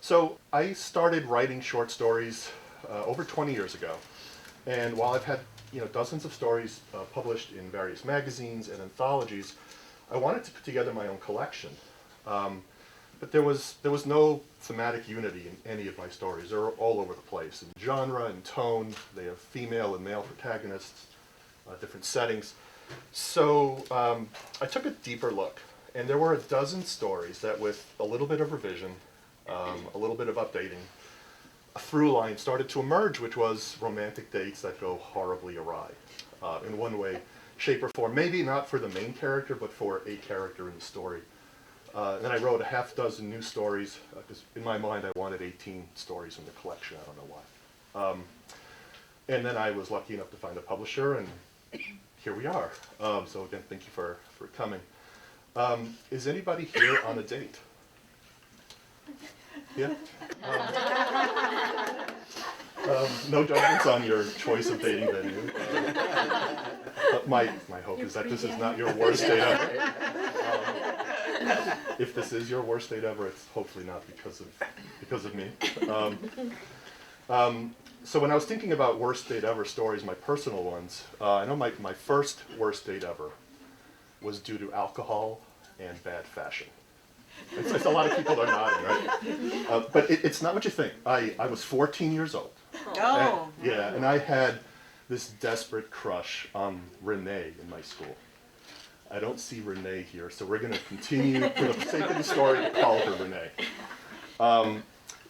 So I started writing short stories over 20 years ago. And while I've had dozens of stories published in various magazines and anthologies, I wanted to put together my own collection. But there was no thematic unity in any of my stories. They're all over the place in genre and tone. They have female and male protagonists, different settings. So I took a deeper look, and there were a dozen stories that, with a little bit of revision, a little bit of updating, a through line started to emerge, which was romantic dates that go horribly awry in one way, shape, or form. Maybe not for the main character, but for a character in the story. And then I wrote a half dozen new stories, because in my mind I wanted 18 stories in the collection. I don't know why. And then I was lucky enough to find a publisher, and here we are. So again, thank you for coming. Is anybody here on a date? Yeah? No judgments on your choice of dating venue. But my hope is that this is not your worst date ever. If this is your worst date ever, it's hopefully not because of me. So when I was thinking about worst date ever stories, my personal ones, I know my first worst date ever was due to alcohol and bad fashion. It's a lot of people are nodding, right? But it's not what you think. I was 14 years old. Oh. And I had this desperate crush on Renee in my school. I don't see Renee here, so we're going to continue, for the sake of the story, to call her Renee.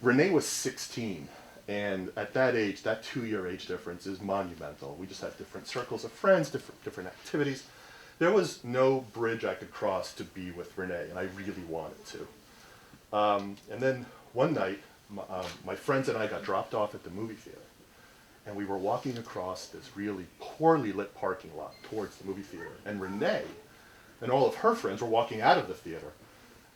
Renee was 16, and at that age, that 2-year age difference is monumental. We just had different circles of friends, different activities. There was no bridge I could cross to be with Renee, and I really wanted to. And then one night, my friends and I got dropped off at the movie theater, and we were walking across this really poorly lit parking lot towards the movie theater, and Renee and all of her friends were walking out of the theater.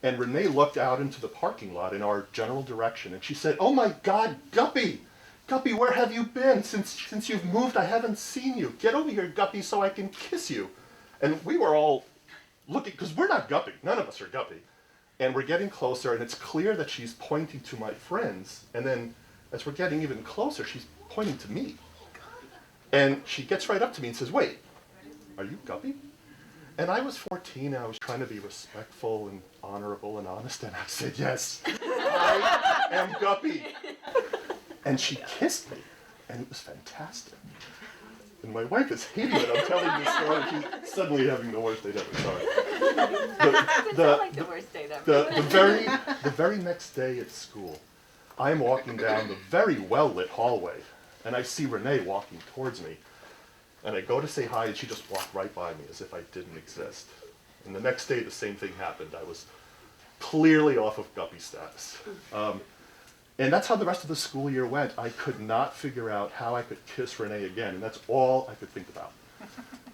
And Renee looked out into the parking lot in our general direction, and she said, "Oh my God, Guppy! Guppy, where have you been? Since you've moved, I haven't seen you. Get over here, Guppy, so I can kiss you." And we were all looking, because we're not Guppy. None of us are Guppy. And we're getting closer, and it's clear that she's pointing to my friends. And then as we're getting even closer, she's pointing to me. And she gets right up to me and says, "Wait, are you Guppy?" And I was 14, and I was trying to be respectful and honorable and honest, and I said, "Yes, I am Guppy." And she kissed me, and it was fantastic. And my wife is hating it. I'm telling this story. She's suddenly having the worst date ever. Sorry. The very next day at school, I am walking down the very well-lit hallway, and I see Renee walking towards me. And I go to say hi, and she just walked right by me as if I didn't exist. And the next day, the same thing happened. I was clearly off of Guppy status. And that's how the rest of the school year went. I could not figure out how I could kiss Renee again, and that's all I could think about.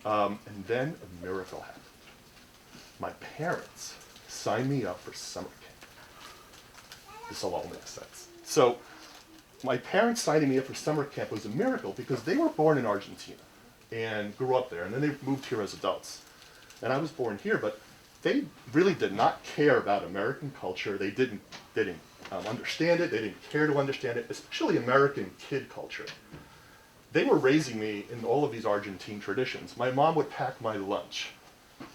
And then a miracle happened. My parents signed me up for summer camp. This will all make sense. So my parents signing me up for summer camp was a miracle because they were born in Argentina and grew up there, and then they moved here as adults. And I was born here, but they really did not care about American culture. They didn't understand it. They didn't care to understand it, especially American kid culture. They were raising me in all of these Argentine traditions. My mom would pack my lunch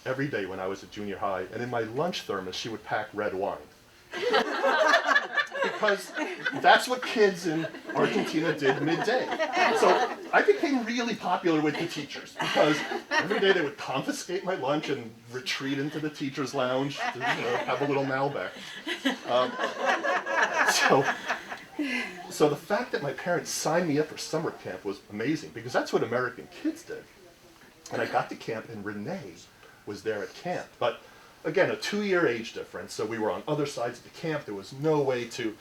every day when I was at junior high, and in my lunch thermos, she would pack red wine. Because that's what kids in Argentina did midday. So I became really popular with the teachers because every day they would confiscate my lunch and retreat into the teacher's lounge to have a little Malbec. So the fact that my parents signed me up for summer camp was amazing because that's what American kids did. And I got to camp, and Renee was there at camp. But again, a 2-year age difference, so we were on other sides of the camp. There was no way to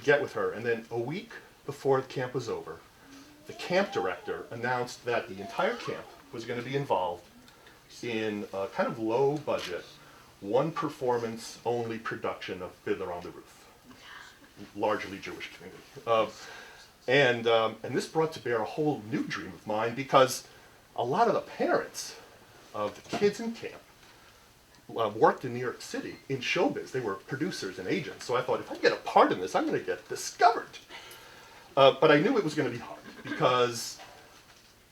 get with her. And then a week before the camp was over, the camp director announced that the entire camp was going to be involved in a kind of low budget, one performance only production of Fiddler on the Roof, largely Jewish community. And this brought to bear a whole new dream of mine because a lot of the parents of the kids in camp worked in New York City in showbiz. They were producers and agents. So I thought, if I get a part in this, I'm going to get discovered. But I knew it was going to be hard because,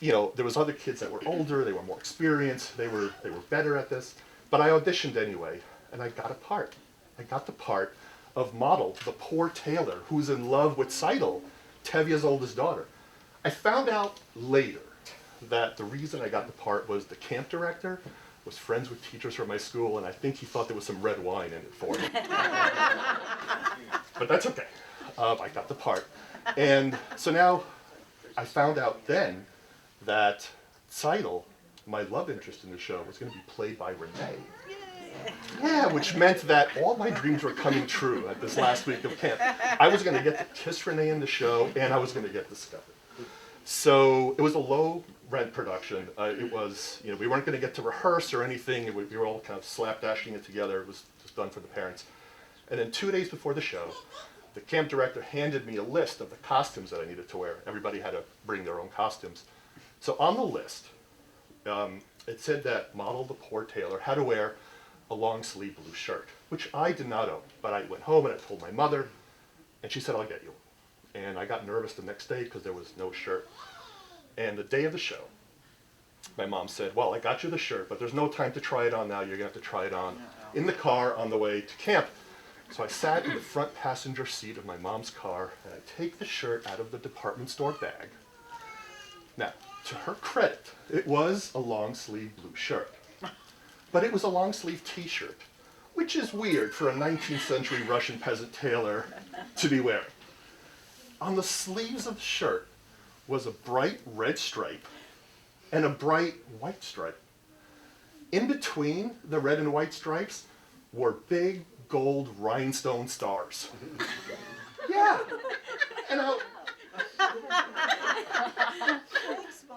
you know, there was other kids that were older, they were more experienced, they were better at this. But I auditioned anyway, and I got a part. I got the part of Model, the poor tailor who's in love with Seidel, Tevye's oldest daughter. I found out later that the reason I got the part was the camp director was friends with teachers from my school, and I think he thought there was some red wine in it for me. But that's okay. I got the part. And so now I found out then that Seidel, my love interest in the show, was going to be played by Renee. Yeah, which meant that all my dreams were coming true at this last week of camp. I was going to get to kiss Renee in the show, and I was going to get discovered. So it was a low rent production. It was, you know, we weren't going to get to rehearse or anything. We were all kind of slapdashing it together. It was just done for the parents. And then 2 days before the show, the camp director handed me a list of the costumes that I needed to wear. Everybody had to bring their own costumes. So on the list, it said that Model, the poor tailor, had to wear a long sleeve blue shirt, which I did not own. But I went home and I told my mother, and she said, I'll get you. And I got nervous the next day because there was no shirt. And the day of the show, my mom said, well, I got you the shirt, but there's no time to try it on now. You're going to have to try it on in the car on the way to camp. So I sat in the front passenger seat of my mom's car, and I take the shirt out of the department store bag. Now, to her credit, it was a long sleeve blue shirt. But it was a long sleeve t-shirt, which is weird for a 19th century Russian peasant tailor to be wearing. On the sleeves of the shirt was a bright red stripe and a bright white stripe. In between the red and white stripes were big gold rhinestone stars. Yeah. And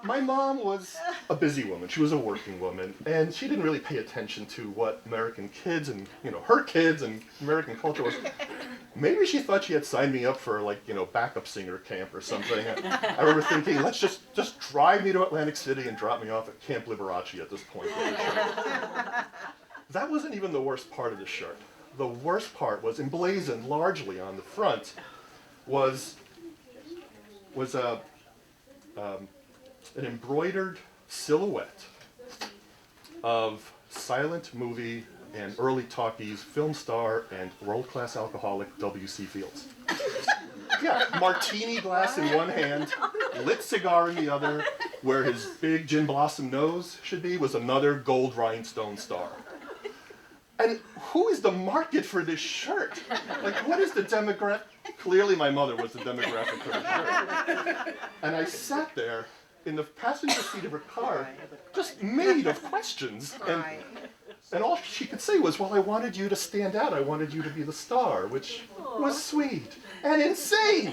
my mom was a busy woman. She was a working woman, and she didn't really pay attention to what American kids and, you know, her kids and American culture was. Maybe she thought she had signed me up for, like, you know, backup singer camp or something. I remember thinking, let's just drive me to Atlantic City and drop me off at Camp Liberace at this point. That wasn't even the worst part of the shirt. The worst part was emblazoned largely on the front was an embroidered silhouette of silent movie and early talkies film star and world-class alcoholic W.C. Fields. Yeah, martini glass in one hand, lit cigar in the other, where his big gin blossom nose should be was another gold rhinestone star. And who is the market for this shirt? Like, what is the demographic? Clearly my mother was the demographic for the shirt. And I sat there in the passenger seat of her car, just made of questions. And all she could say was, well, I wanted you to stand out. I wanted you to be the star, which was sweet and insane.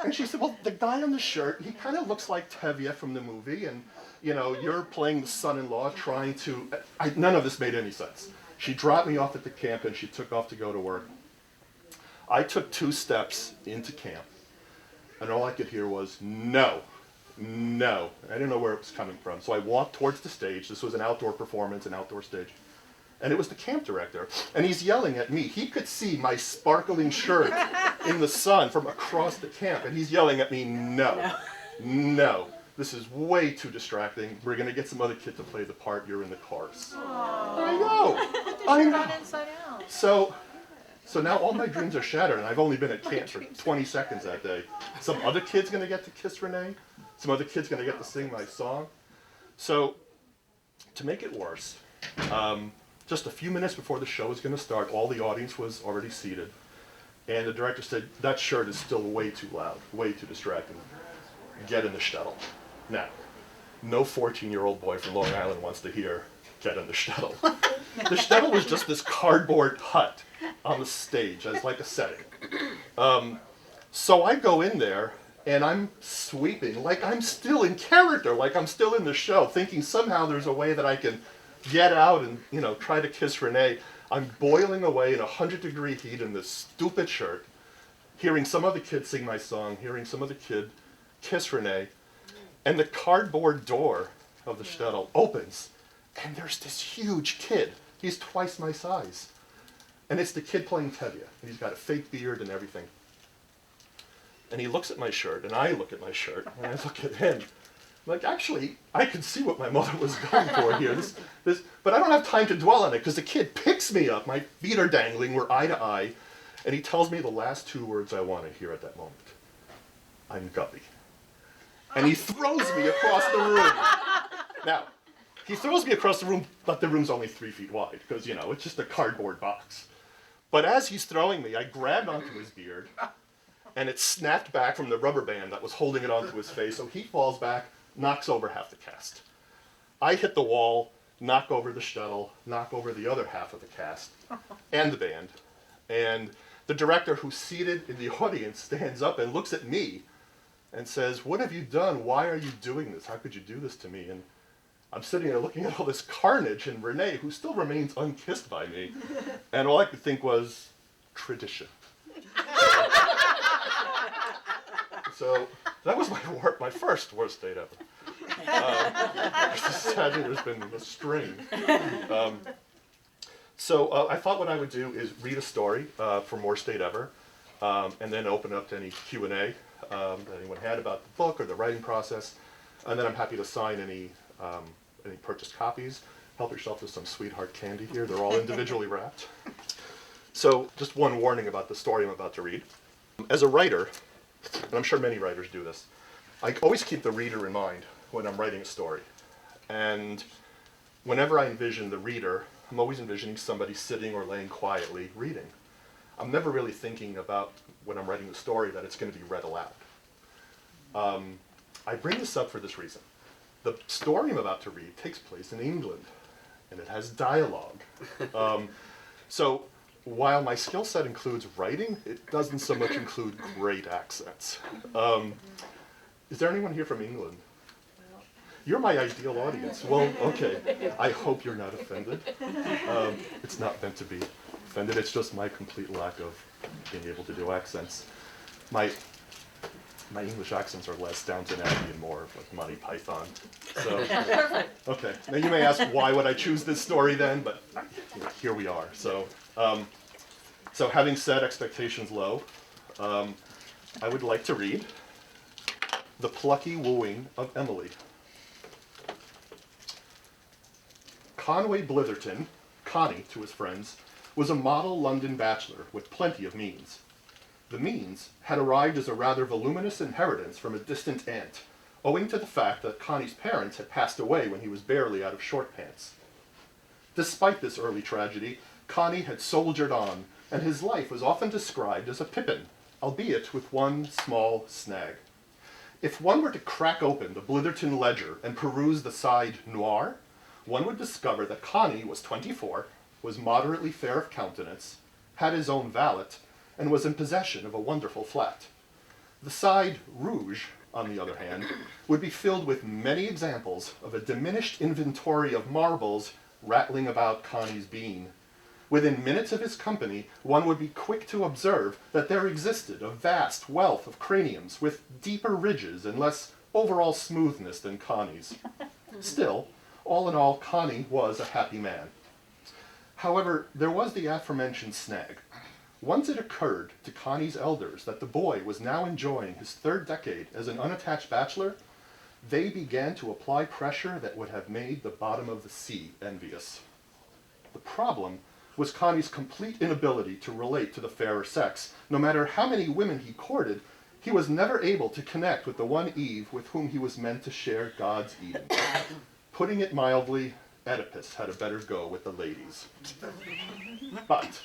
And she said, well, the guy on the shirt, he kind of looks like Tevye from the movie, and, you know, you're playing the son-in-law trying to... none of this made any sense. She dropped me off at the camp, and she took off to go to work. I took 2 steps into camp, and all I could hear was, no, no. I didn't know where it was coming from. So I walked towards the stage. This was an outdoor performance, an outdoor stage. And it was the camp director. And he's yelling at me. He could see my sparkling shirt in the sun from across the camp. And he's yelling at me, no, no. This is way too distracting. We're going to get some other kid to play the part. You're in the chorus. I know. So now all my dreams are shattered, and I've only been at camp for 20 seconds that day. Some other kid's going to get to kiss Renee. Some other kid's going to get to sing my song. So to make it worse, just a few minutes before the show was going to start, all the audience was already seated. And the director said, that shirt is still way too loud, way too distracting. Get in the shtetl. Now, no 14-year-old boy from Long Island wants to hear, get in the shtetl. The shtetl was just this cardboard hut on the stage as like a setting. So I go in there, and I'm sweeping, like I'm still in character, like I'm still in the show, thinking somehow there's a way that I can get out and, you know, try to kiss Renee. I'm boiling away in 100-degree heat in this stupid shirt, hearing some other kid sing my song, hearing some other kid kiss Renee, and the cardboard door of the shtetl opens, And there's this huge kid. He's twice my size. And it's the kid playing Tevye. And he's got a fake beard and everything. And he looks at my shirt, and I look at my shirt, and I look at him. Like, actually, I could see what my mother was going for here. But I don't have time to dwell on it, because the kid picks me up, my feet are dangling, we're eye to eye, and he tells me the last two words I want to hear at that moment. I'm Guppy. And he throws me across the room. Now, he throws me across the room, but the room's only 3 feet wide, because, you know, it's just a cardboard box. But as he's throwing me, I grabbed onto his beard, and it snapped back from the rubber band that was holding it onto his face, so he falls back, knocks over half the cast. I hit the wall, knock over the shuttle, knock over the other half of the cast, and the band. And the director, who's seated in the audience, stands up and looks at me and says, "What have you done? Why are you doing this? How could you do this to me?" And I'm sitting there looking at all this carnage, and Renee, who still remains unkissed by me, and all I could think was, tradition. So that was my first worst date ever. Sadly, there's been a string. So I thought what I would do is read a story from Worst Date Ever, and then open up to any Q&A that anyone had about the book or the writing process, and then I'm happy to sign any purchased copies. Help yourself to some sweetheart candy here. They're all individually wrapped. So just one warning about the story I'm about to read. As a writer, and I'm sure many writers do this, I always keep the reader in mind when I'm writing a story. And whenever I envision the reader, I'm always envisioning somebody sitting or laying quietly reading. I'm never really thinking about, when I'm writing the story, that it's going to be read aloud. I bring this up for this reason. The story I'm about to read takes place in England, and it has dialogue. So while my skill set includes writing, it doesn't so much include great accents. Is there anyone here from England? You're my ideal audience. Well, okay. I hope you're not offended. It's not meant to be offended. It's just my complete lack of being able to do accents. My English accents are less Downton Abbey and more of like Monty Python. So, okay. Now you may ask, why would I choose this story then? But here we are. So having set expectations low, I would like to read The Plucky Wooing of Emily. Conway Blitherton, Connie to his friends, was a model London bachelor with plenty of means. The means had arrived as a rather voluminous inheritance from a distant aunt, owing to the fact that Connie's parents had passed away when he was barely out of short pants. Despite this early tragedy, Connie had soldiered on, and his life was often described as a pippin, albeit with one small snag. If one were to crack open the Blitherton ledger and peruse the side noir, one would discover that Connie was 24, was moderately fair of countenance, had his own valet, and was in possession of a wonderful flat. The side rouge, on the other hand, would be filled with many examples of a diminished inventory of marbles rattling about Connie's bean. Within minutes of his company, one would be quick to observe that there existed a vast wealth of craniums with deeper ridges and less overall smoothness than Connie's. Still, all in all, Connie was a happy man. However, there was the aforementioned snag. Once it occurred to Connie's elders that the boy was now enjoying his third decade as an unattached bachelor, they began to apply pressure that would have made the bottom of the sea envious. The problem was Connie's complete inability to relate to the fairer sex. No matter how many women he courted, he was never able to connect with the one Eve with whom he was meant to share God's Eden. Putting it mildly, Oedipus had a better go with the ladies. But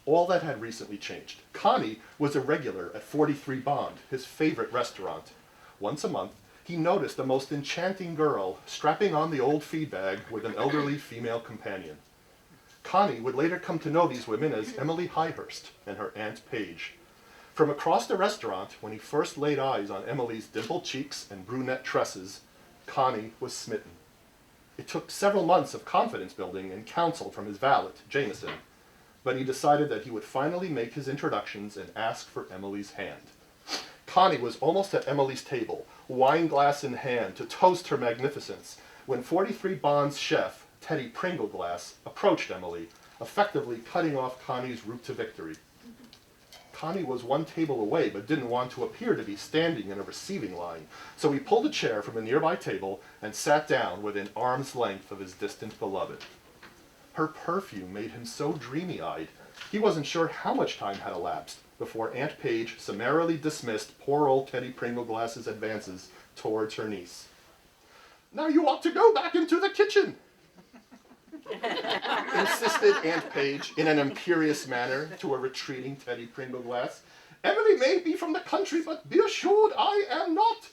all that had recently changed. Connie was a regular at 43 Bond, his favorite restaurant. Once a month, he noticed a most enchanting girl strapping on the old feed bag with an elderly female companion. Connie would later come to know these women as Emily Highhurst and her Aunt Paige. From across the restaurant, when he first laid eyes on Emily's dimpled cheeks and brunette tresses, Connie was smitten. It took several months of confidence building and counsel from his valet, Jameson, but he decided that he would finally make his introductions and ask for Emily's hand. Connie was almost at Emily's table, wine glass in hand, to toast her magnificence, when 43 Bond's chef, Teddy Pringleglass, approached Emily, effectively cutting off Connie's route to victory. Connie was one table away, but didn't want to appear to be standing in a receiving line, so he pulled a chair from a nearby table and sat down within arm's length of his distant beloved. Her perfume made him so dreamy-eyed, he wasn't sure how much time had elapsed before Aunt Paige summarily dismissed poor old Teddy Pringleglass's advances towards her niece. "Now you ought to go back into the kitchen," insisted Aunt Paige in an imperious manner to a retreating Teddy Pringleglass. "Emily may be from the country, but be assured I am not.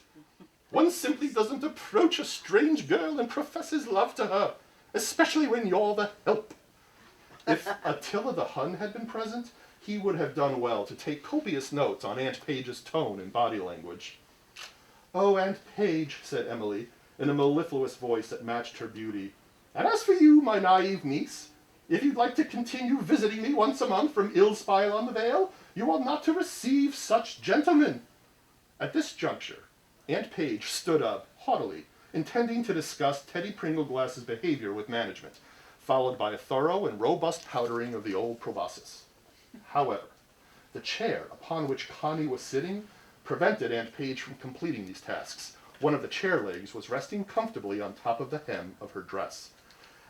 One simply doesn't approach a strange girl and profess his love to her, especially when you're the help." If Attila the Hun had been present, he would have done well to take copious notes on Aunt Paige's tone and body language. "Oh, Aunt Paige," said Emily, in a mellifluous voice that matched her beauty, "and as for you, my naive niece, if you'd like to continue visiting me once a month from Ilspile-on-the-Vale, you are not to receive such gentlemen." At this juncture, Aunt Paige stood up haughtily, intending to discuss Teddy Pringleglass's behavior with management, followed by a thorough and robust powdering of the old proboscis. However, the chair upon which Connie was sitting prevented Aunt Paige from completing these tasks. One of the chair legs was resting comfortably on top of the hem of her dress.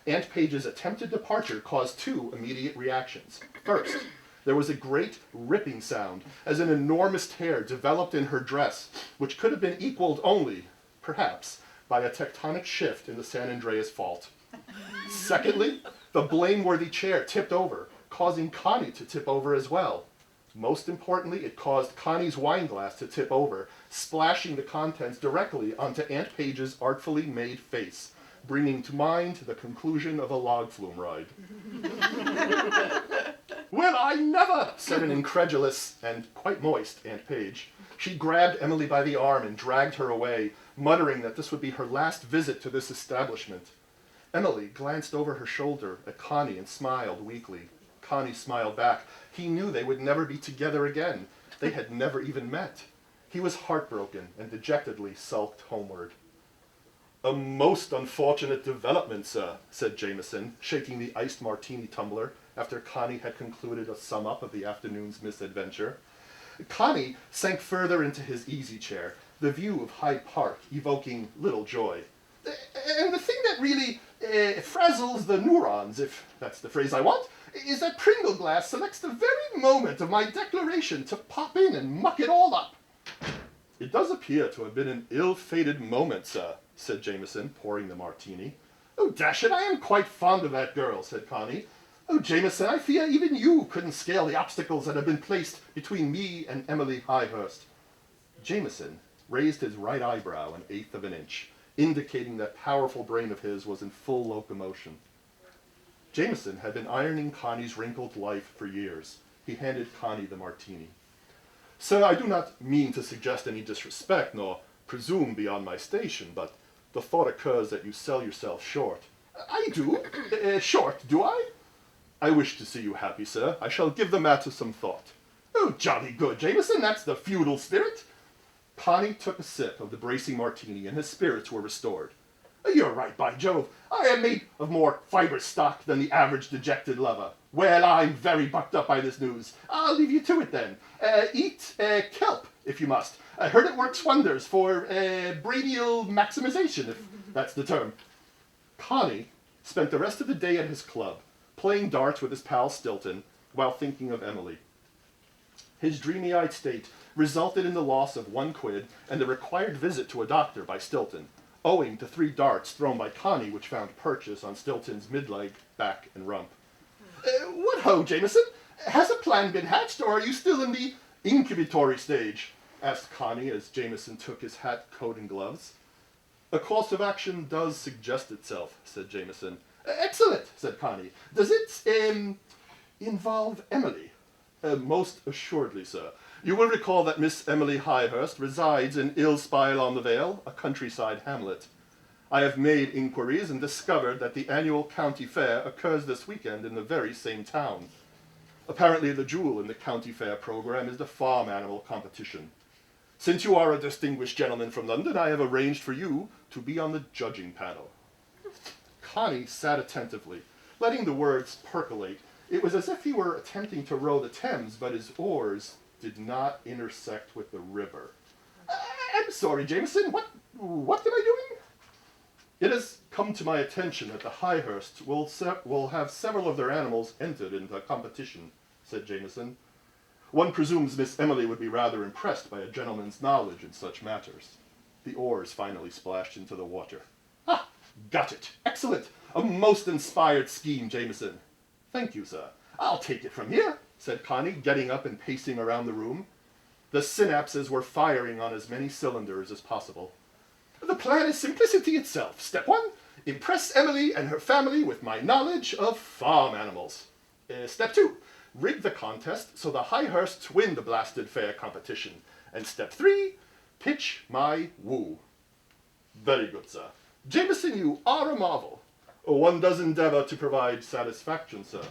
Aunt Paige's attempted departure caused two immediate reactions. First, there was a great ripping sound as an enormous tear developed in her dress, which could have been equaled only, perhaps, by a tectonic shift in the San Andreas Fault. Secondly, the blameworthy chair tipped over, causing Connie to tip over as well. Most importantly, it caused Connie's wine glass to tip over, splashing the contents directly onto Aunt Paige's artfully made face, bringing to mind the conclusion of a log flume ride. "Well, I never," said an incredulous and quite moist Aunt Paige. She grabbed Emily by the arm and dragged her away, muttering that this would be her last visit to this establishment. Emily glanced over her shoulder at Connie and smiled weakly. Connie smiled back. He knew they would never be together again. They had never even met. He was heartbroken and dejectedly sulked homeward. "A most unfortunate development, sir," said Jameson, shaking the iced martini tumbler after Connie had concluded a sum-up of the afternoon's misadventure. Connie sank further into his easy chair, the view of Hyde Park evoking little joy. "And the thing that really frazzles the neurons, if that's the phrase I want, is that Pringleglass selects the very moment of my declaration to pop in and muck it all up." "It does appear to have been an ill-fated moment, sir," said Jameson, pouring the martini. "Oh, dash it, I am quite fond of that girl," said Connie. "Oh, Jameson, I fear even you couldn't scale the obstacles that have been placed between me and Emily Highhurst." Jameson raised his right eyebrow an eighth of an inch, indicating that powerful brain of his was in full locomotion. Jameson had been ironing Connie's wrinkled life for years. He handed Connie the martini. "Sir, I do not mean to suggest any disrespect, nor presume beyond my station, but the thought occurs that you sell yourself short." "I do? Short, do I?" "I wish to see you happy, sir. I shall give the matter some thought." "Oh, jolly good, Jameson, that's the feudal spirit." Connie took a sip of the bracing martini, and his spirits were restored. "You're right, by Jove. I am made of more fibrous stock than the average dejected lover. Well, I'm very bucked up by this news. I'll leave you to it then. Eat kelp, if you must. I heard it works wonders for brainial maximization, if that's the term." Connie spent the rest of the day at his club, playing darts with his pal Stilton, while thinking of Emily. His dreamy-eyed state resulted in the loss of 1 quid and the required visit to a doctor by Stilton, owing to 3 darts thrown by Connie which found purchase on Stilton's mid-leg, back, and rump. "What ho, Jameson? Has a plan been hatched, or are you still in the incubatory stage?" asked Connie as Jameson took his hat, coat, and gloves. "A course of action does suggest itself," said Jameson. "Excellent," said Connie. "Does it, involve Emily?" "Most assuredly, sir. You will recall that Miss Emily Highhurst resides in Ilspile-on-the-Vale, a countryside hamlet. I have made inquiries and discovered that the annual county fair occurs this weekend in the very same town. Apparently the jewel in the county fair program is the farm animal competition. Since you are a distinguished gentleman from London, I have arranged for you to be on the judging panel." Connie sat attentively, letting the words percolate. It was as if he were attempting to row the Thames, but his oars did not intersect with the river. I'm sorry, Jameson, what am I doing? It has come to my attention that the Highhursts will have several of their animals entered in the competition, said Jameson. One presumes Miss Emily would be rather impressed by a gentleman's knowledge in such matters. The oars finally splashed into the water. Ah, got it. Excellent. A most inspired scheme, Jameson. Thank you, sir. I'll take it from here, said Connie, getting up and pacing around the room. The synapses were firing on as many cylinders as possible. The plan is simplicity itself. Step 1, impress Emily and her family with my knowledge of farm animals. Step 2, rig the contest so the Highhursts win the blasted fair competition. And step 3, pitch my woo. Very good, sir. Jameson, you are a marvel. One does endeavor to provide satisfaction, sir.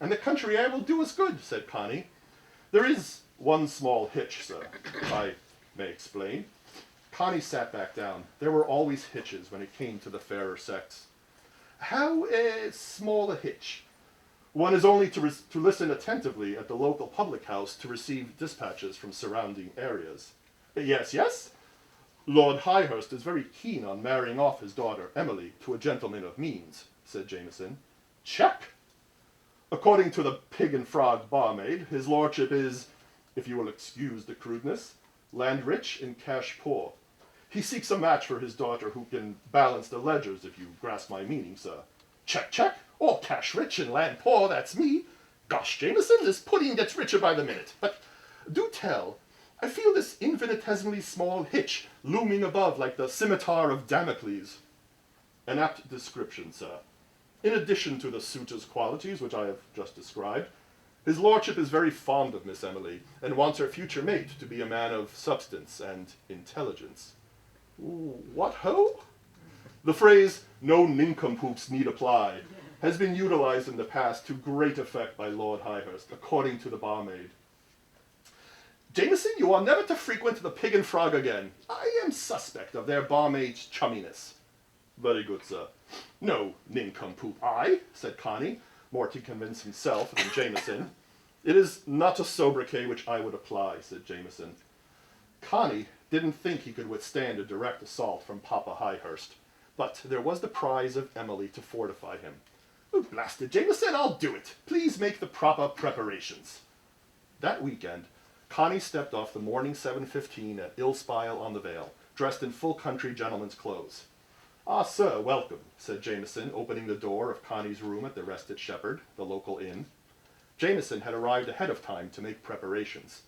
And the country air will do us good, said Connie. There is one small hitch, sir, if I may explain. Connie sat back down. There were always hitches when it came to the fairer sex. How small a hitch? One is only to listen attentively at the local public house to receive dispatches from surrounding areas. Yes. Lord Highhurst is very keen on marrying off his daughter, Emily, to a gentleman of means, said Jameson. Check. According to the Pig and Frog barmaid, his lordship is, if you will excuse the crudeness, land rich and cash poor. He seeks a match for his daughter who can balance the ledgers, if you grasp my meaning, sir. Check. All cash rich and land poor, that's me. Gosh, Jameson, this pudding gets richer by the minute. But do tell, I feel this infinitesimally small hitch looming above like the scimitar of Damocles. An apt description, sir. In addition to the suitor's qualities, which I have just described, his lordship is very fond of Miss Emily and wants her future mate to be a man of substance and intelligence. What ho? The phrase, no nincompoops need apply, has been utilized in the past to great effect by Lord Highhurst, according to the barmaid. Jameson, you are never to frequent the Pig and Frog again. I am suspect of their barmaid's chumminess. Very good, sir. No nincompoop I, said Connie, more to convince himself than Jameson. It is not a sobriquet which I would apply, said Jameson. Connie didn't think he could withstand a direct assault from Papa Highhurst, but there was the prize of Emily to fortify him. Oh, blasted Jameson, I'll do it. Please make the proper preparations. That weekend, Connie stepped off the morning 7:15 at Ilspile-on-the-Vale, dressed in full country gentleman's clothes. Ah, sir, welcome, said Jameson, opening the door of Connie's room at the Rested Shepherd, the local inn. Jameson had arrived ahead of time to make preparations.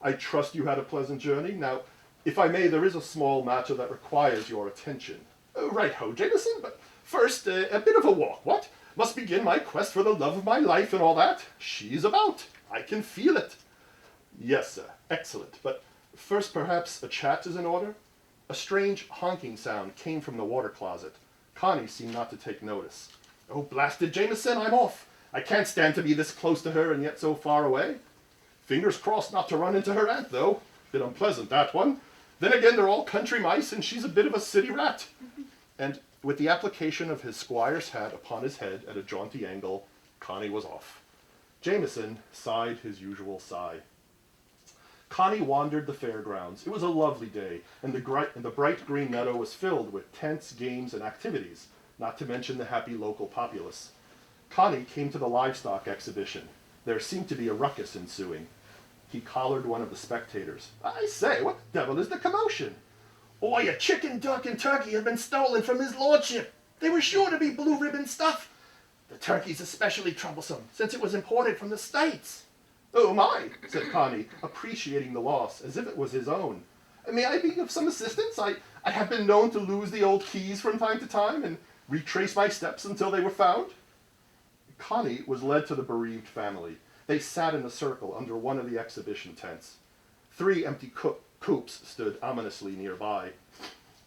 I trust you had a pleasant journey. Now, if I may, there is a small matter that requires your attention. Right-ho, Jameson, but first, a bit of a walk, what? Must begin my quest for the love of my life and all that. She's about. I can feel it. Yes, sir. Excellent. But first, perhaps, a chat is in order? A strange honking sound came from the water closet. Connie seemed not to take notice. Oh, blasted Jameson, I'm off. I can't stand to be this close to her and yet so far away. Fingers crossed not to run into her aunt, though. Bit unpleasant, that one. Then again, they're all country mice, and she's a bit of a city rat. And with the application of his squire's hat upon his head at a jaunty angle, Connie was off. Jameson sighed his usual sigh. Connie wandered the fairgrounds. It was a lovely day, and the bright green meadow was filled with tents, games, and activities, not to mention the happy local populace. Connie came to the livestock exhibition. There seemed to be a ruckus ensuing. He collared one of the spectators. I say, what the devil is the commotion? Oh, your chicken, duck, and turkey have been stolen from his lordship. They were sure to be blue ribbon stuff. The turkey's especially troublesome, since it was imported from the States. Oh my, said Connie, appreciating the loss as if it was his own. May I be of some assistance? I have been known to lose the old keys from time to time and retrace my steps until they were found. Connie was led to the bereaved family. They sat in a circle under one of the exhibition tents. 3 empty coops stood ominously nearby.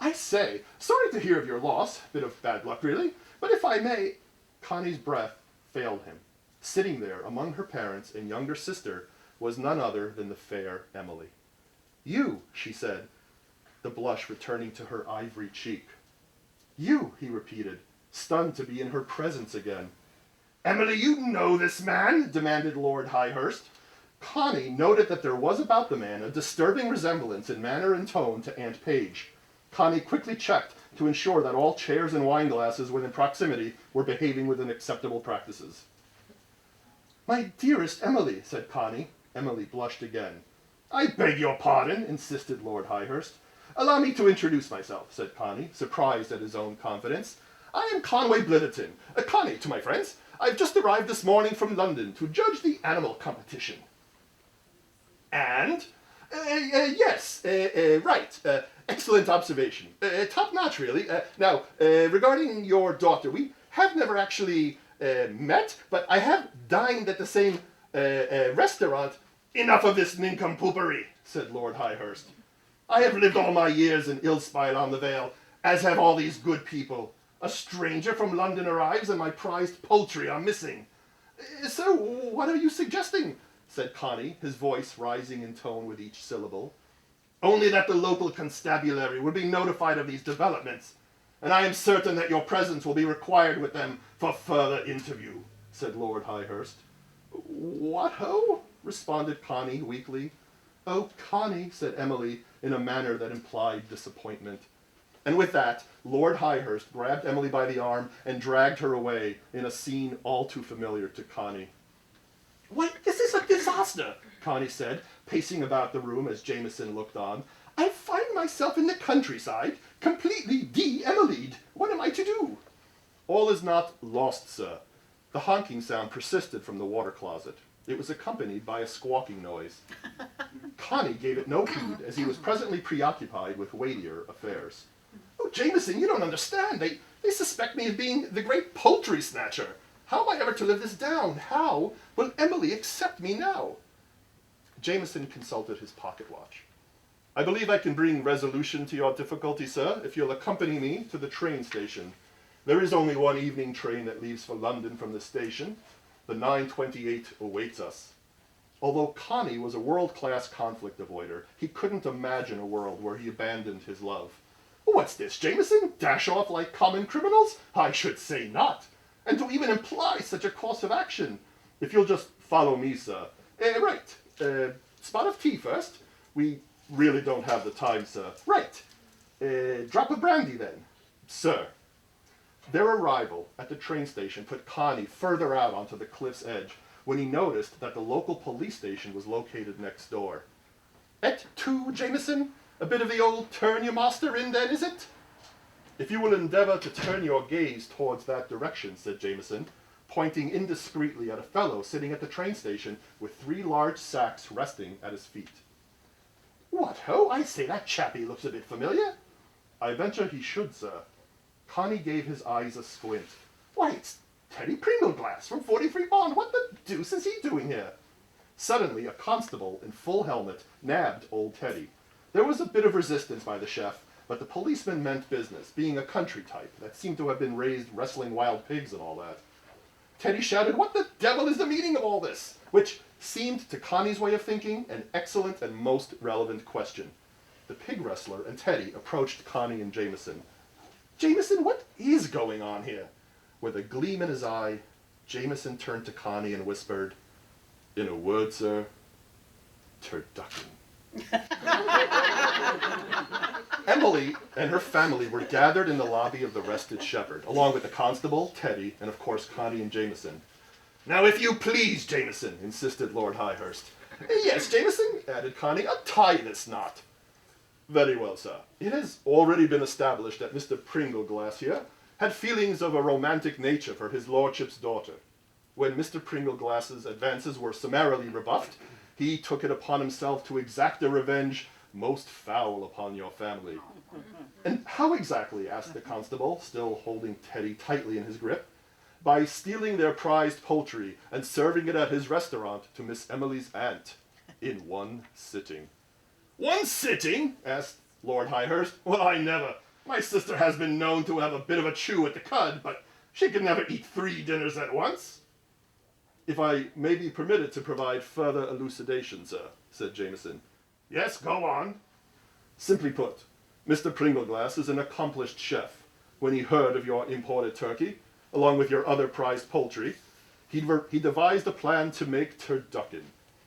I say, sorry to hear of your loss. Bit of bad luck, really. But if I may... Connie's breath failed him. Sitting there among her parents and younger sister was none other than the fair Emily. You, she said, the blush returning to her ivory cheek. You, he repeated, stunned to be in her presence again. "Emily, you know this man?" demanded Lord Highhurst. Connie noted that there was about the man a disturbing resemblance in manner and tone to Aunt Page. Connie quickly checked to ensure that all chairs and wine glasses within proximity were behaving within acceptable practices. "My dearest Emily," said Connie. Emily blushed again. "I beg your pardon," insisted Lord Highhurst. "Allow me to introduce myself," said Connie, surprised at his own confidence. "I am Conway Blitherton. Connie, to my friends. I've just arrived this morning from London to judge the animal competition." "And?" Yes, right. Excellent observation. Top-notch, really. Now, regarding your daughter, we have never actually met, but I have dined at the same restaurant." "Enough of this nincompoopery," said Lord Highhurst. "I have lived all my years in Ilspile on the Vale, as have all these good people. A stranger from London arrives and my prized poultry are missing." "So, what are you suggesting?" said Connie, his voice rising in tone with each syllable. "Only that the local constabulary will be notified of these developments, and I am certain that your presence will be required with them for further interview," said Lord Highhurst. "What ho?" responded Connie weakly. "Oh, Connie," said Emily in a manner that implied disappointment. And with that, Lord Highhurst grabbed Emily by the arm and dragged her away in a scene all too familiar to Connie. "Why, this is a disaster," Connie said, pacing about the room as Jameson looked on. "I find myself in the countryside, completely de-Emily'd. What am I to do?" "All is not lost, sir." The honking sound persisted from the water closet. It was accompanied by a squawking noise. Connie gave it no heed, as he was presently preoccupied with weightier affairs. "Oh, Jameson, you don't understand. They suspect me of being the great poultry snatcher. How am I ever to live this down? How will Emily accept me now?" Jameson consulted his pocket watch. "I believe I can bring resolution to your difficulty, sir, if you'll accompany me to the train station. There is only one evening train that leaves for London from the station. The 9:28 awaits us." Although Connie was a world-class conflict avoider, he couldn't imagine a world where he abandoned his love. "What's this, Jameson? Dash off like common criminals? I should say not. And to even imply such a course of action. If you'll just follow me, sir. Right. Spot of tea first. We really don't have the time, sir. Right. Drop of brandy, then. Sir." Their arrival at the train station put Connie further out onto the cliff's edge when he noticed that the local police station was located next door. "Et tu, Jameson? A bit of the old turn your master in, then, is it?" "If you will endeavor to turn your gaze towards that direction," said Jameson, pointing indiscreetly at a fellow sitting at the train station with 3 large sacks resting at his feet. "What ho? I say, that chappie looks a bit familiar." "I venture he should, sir." Connie gave his eyes a squint. "Why, it's Teddy Pringleglass from 43 Bond. What the deuce is he doing here?" Suddenly, a constable in full helmet nabbed old Teddy. There was a bit of resistance by the chef, but the policeman meant business, being a country type that seemed to have been raised wrestling wild pigs and all that. Teddy shouted, "What the devil is the meaning of all this?" which seemed, to Connie's way of thinking, an excellent and most relevant question. The pig wrestler and Teddy approached Connie and Jameson. "Jameson, what is going on here?" With a gleam in his eye, Jameson turned to Connie and whispered, "In a word, sir, turducken." Emily and her family were gathered in the lobby of the Rested Shepherd, along with the constable, Teddy, and of course Connie and Jameson. "Now, if you please, Jameson," insisted Lord Highhurst. "Yes, Jameson," added Connie, "untie this knot." "Very well, sir. It has already been established that Mr. Pringleglass here had feelings of a romantic nature for his lordship's daughter. When Mr. Pringleglass's advances were summarily rebuffed, he took it upon himself to exact a revenge most foul upon your family." "And how exactly?" asked the constable, still holding Teddy tightly in his grip. "By stealing their prized poultry and serving it at his restaurant to Miss Emily's aunt, in one sitting." "One sitting?" asked Lord Highhurst. "Well, I never. My sister has been known to have a bit of a chew at the cud, but she can never eat 3 dinners at once." "If I may be permitted to provide further elucidation, sir," said Jameson. "Yes, go on." "Simply put, Mr. Pringleglass is an accomplished chef, when he heard of your imported turkey, along with your other prized poultry, he devised a plan to make turducken,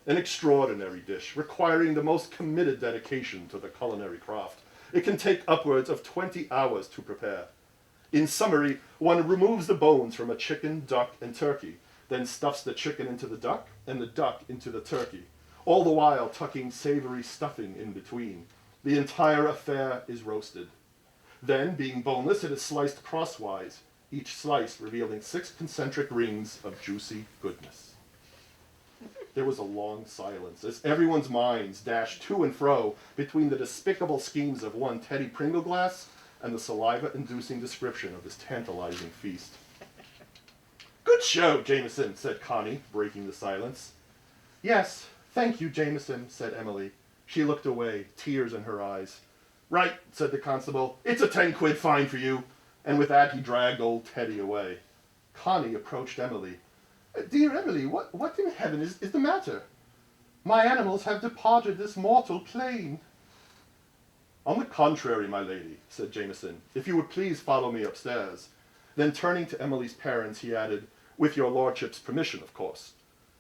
an extraordinary dish requiring the most committed dedication to the culinary craft. It can take upwards of 20 hours to prepare. In summary, one removes the bones from a chicken, duck, and turkey, then stuffs the chicken into the duck and the duck into the turkey, all the while tucking savory stuffing in between. The entire affair is roasted. Then, being boneless, it is sliced crosswise, each slice revealing 6 concentric rings of juicy goodness. There was a long silence as everyone's minds dashed to and fro between the despicable schemes of one Teddy Pringleglass and the saliva-inducing description of this tantalizing feast. "Good show, Jameson," said Connie, breaking the silence. "Yes, thank you, Jameson," said Emily. She looked away, tears in her eyes. "Right," said the constable. "It's a 10-quid fine for you." And with that, he dragged old Teddy away. Connie approached Emily. "Dear Emily, what in heaven is the matter? My animals have departed this mortal plane." "On the contrary, my lady," said Jameson, "if you would please follow me upstairs." Then turning to Emily's parents, he added, "With your lordship's permission, of course."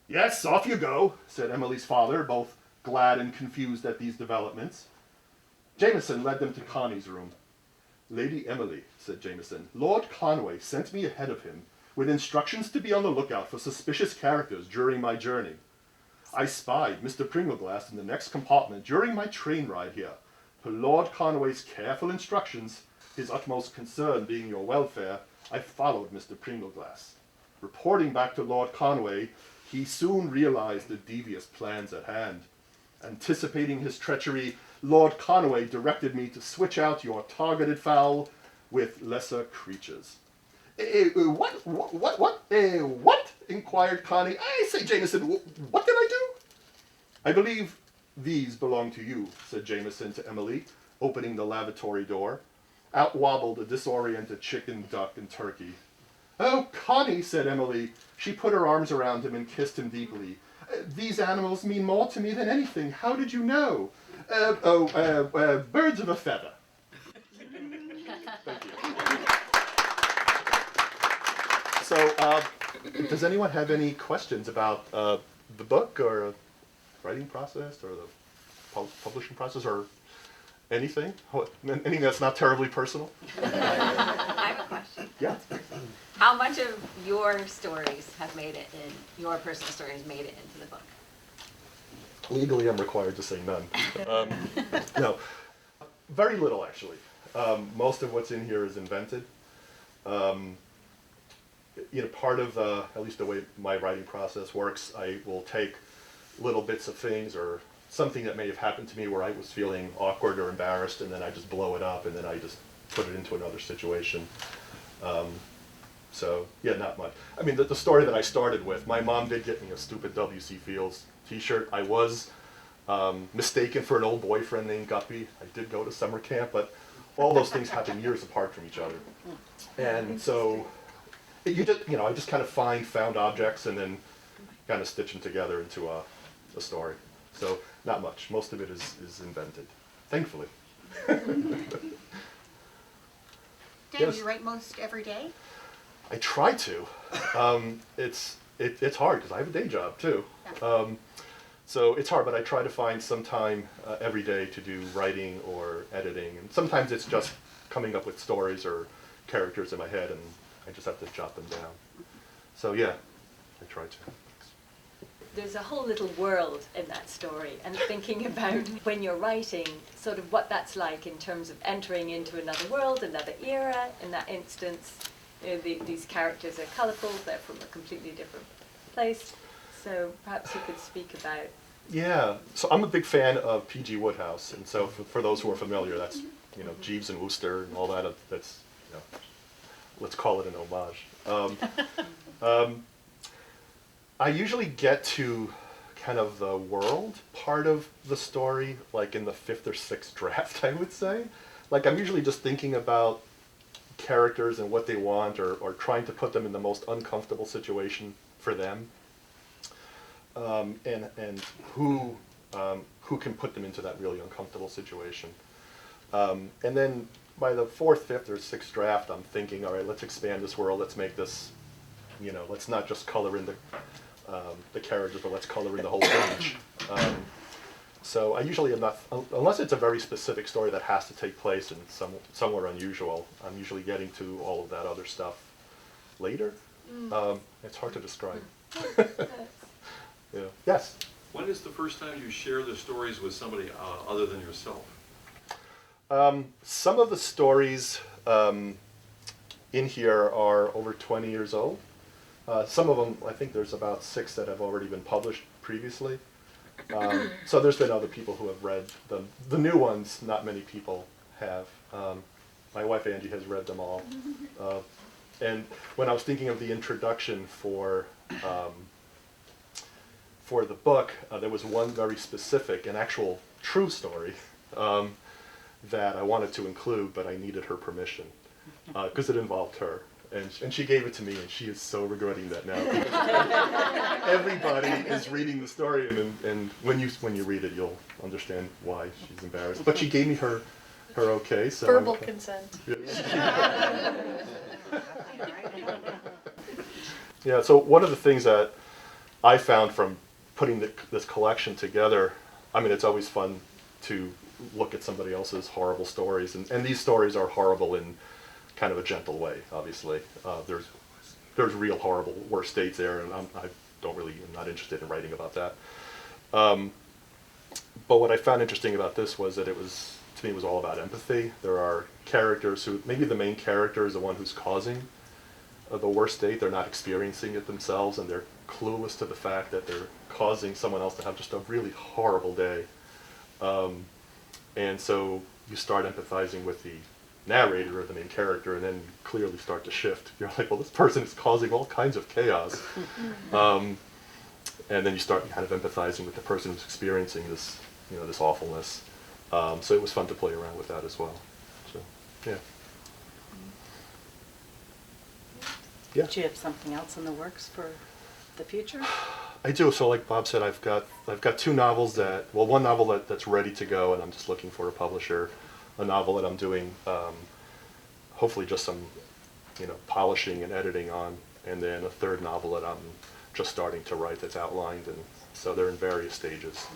"Yes, off you go," said Emily's father, both glad and confused at these developments. Jameson led them to Connie's room. "Lady Emily," said Jameson, "Lord Conway sent me ahead of him with instructions to be on the lookout for suspicious characters during my journey. I spied Mr. Pringleglass in the next compartment during my train ride here. Per Lord Conway's careful instructions, his utmost concern being your welfare, I followed Mr. Pringleglass. Reporting back to Lord Conway, he soon realized the devious plans at hand. Anticipating his treachery, Lord Conway directed me to switch out your targeted fowl with lesser creatures." What? Inquired Connie. "I say, Jameson, what did I do?" "I believe these belong to you," said Jameson to Emily, opening the lavatory door. Out wobbled a disoriented chicken, duck, and turkey. "Oh, Connie," said Emily. She put her arms around him and kissed him deeply. "These animals mean more to me than anything. How did you know?" Birds of a feather." Thank you. So, does anyone have any questions about the book or the writing process or the publishing process or anything? Anything that's not terribly personal? I have a question. Yeah. How much of your stories have made it in, your personal stories made it into the book? Legally, I'm required to say none. No, very little actually. Most of what's in here is invented. Part of at least the way my writing process works, I will take little bits of things or something that may have happened to me where I was feeling awkward or embarrassed, and then I just blow it up, and then I just put it into another situation. So yeah, not much. I mean, the story that I started with, my mom did get me a stupid W.C. Fields t-shirt. I was mistaken for an old boyfriend named Guppy. I did go to summer camp, but all those things happen years apart from each other. And so I just kind of find found objects and then kind of stitch them together into a story. So not much. Most of it is invented, thankfully. Dan, Yes. you write most every day? I try to. It's hard because I have a day job too. Yeah. So it's hard, but I try to find some time every day to do writing or editing. And sometimes it's just coming up with stories or characters in my head, and I just have to jot them down. So yeah, I try to. There's a whole little world in that story, and thinking about when you're writing, sort of what that's like in terms of entering into another world, another era. In that instance, these characters are colourful, they're from a completely different place. So perhaps you could speak about... Yeah, so I'm a big fan of P.G. Wodehouse, and so for those who are familiar, that's, Jeeves and Wooster and all that, that's, let's call it an homage. I usually get to kind of the world part of the story, like in the 5th or 6th draft, I would say. Like I'm usually just thinking about characters and what they want, or trying to put them in the most uncomfortable situation for them, and who can put them into that really uncomfortable situation. And then by the fourth, fifth, or sixth draft, I'm thinking, all right, let's expand this world. Let's make this, let's not just color in the characters, but let's color in the whole page. So I usually am not, unless it's a very specific story that has to take place in somewhere unusual, I'm usually getting to all of that other stuff later. It's hard to describe. Yeah. Yes? When is the first time you share the stories with somebody other than yourself? Some of the stories in here are over 20 years old. Some of them, I think there's about 6 that have already been published previously. So there's been other people who have read them. The new ones, not many people have. My wife Angie has read them all. And when I was thinking of the introduction for the book, there was one very specific, an actual true story that I wanted to include, but I needed her permission because it involved her. And she gave it to me, and she is so regretting that now. Everybody is reading the story, and when you read it, you'll understand why she's embarrassed. But she gave me her okay. So Verbal consent. Yeah. So one of the things that I found from putting this collection together, I mean, it's always fun to look at somebody else's horrible stories, and these stories are horrible in kind of a gentle way. Obviously, there's real horrible worse states there, and I'm not interested in writing about that. But what I found interesting about this was that to me it was all about empathy. There are characters who, maybe the main character is the one who's causing the worst state. They're not experiencing it themselves, and they're clueless to the fact that they're causing someone else to have just a really horrible day. And so you start empathizing with the narrator or the main character, and then you clearly start to shift. You're like, well, this person is causing all kinds of chaos. And then you start kind of empathizing with the person who's experiencing this, this awfulness. So it was fun to play around with that as well. So, yeah. Yeah. Do you have something else in the works for the future? I do. So like Bob said, I've got 2 novels one novel that's ready to go, and I'm just looking for a publisher. A novel that I'm doing, hopefully just some, polishing and editing on, and then a 3rd novel that I'm just starting to write that's outlined, and so they're in various stages.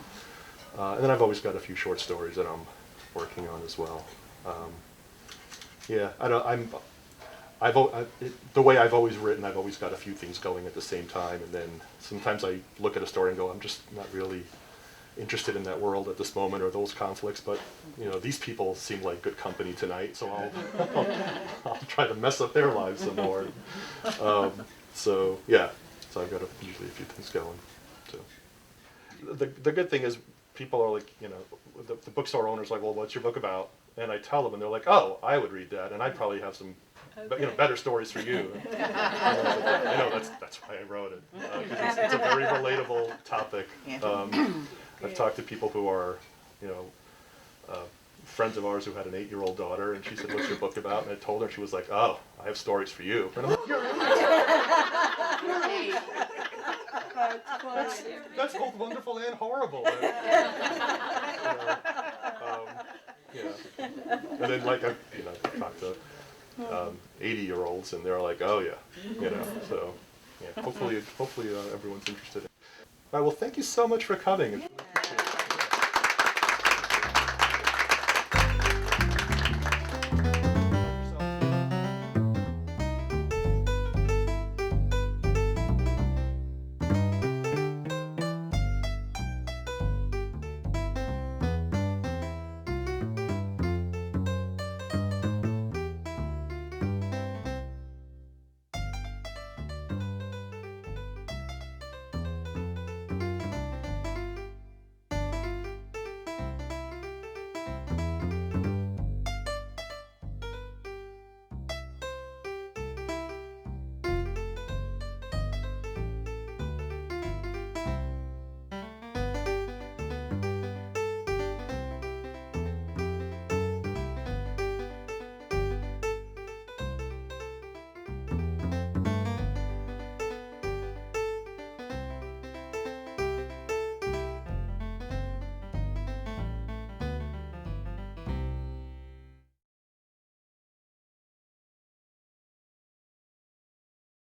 And then I've always got a few short stories that I'm working on as well. Yeah, the way I've always written, I've always got a few things going at the same time, and then sometimes I look at a story and go, I'm just not really interested in that world at this moment or those conflicts, but these people seem like good company tonight, so I'll try to mess up their lives some more. So yeah, so I've got usually a few things going. So the good thing is people are like, the bookstore owner's like, well, what's your book about? And I tell them, and they're like, oh, I would read that, and I'd probably have some better stories for you. I know that's why I wrote it, because it's a very relatable topic. I've talked to people who are, friends of ours who had an 8-year-old daughter, and she said, what's your book about? And I told her, and she was like, oh, I have stories for you. And I'm like, that's both wonderful and horrible. And then like I've talked to 80-year-olds, and they're like, oh yeah, so yeah, hopefully everyone's interested. All right, well, thank you so much for coming.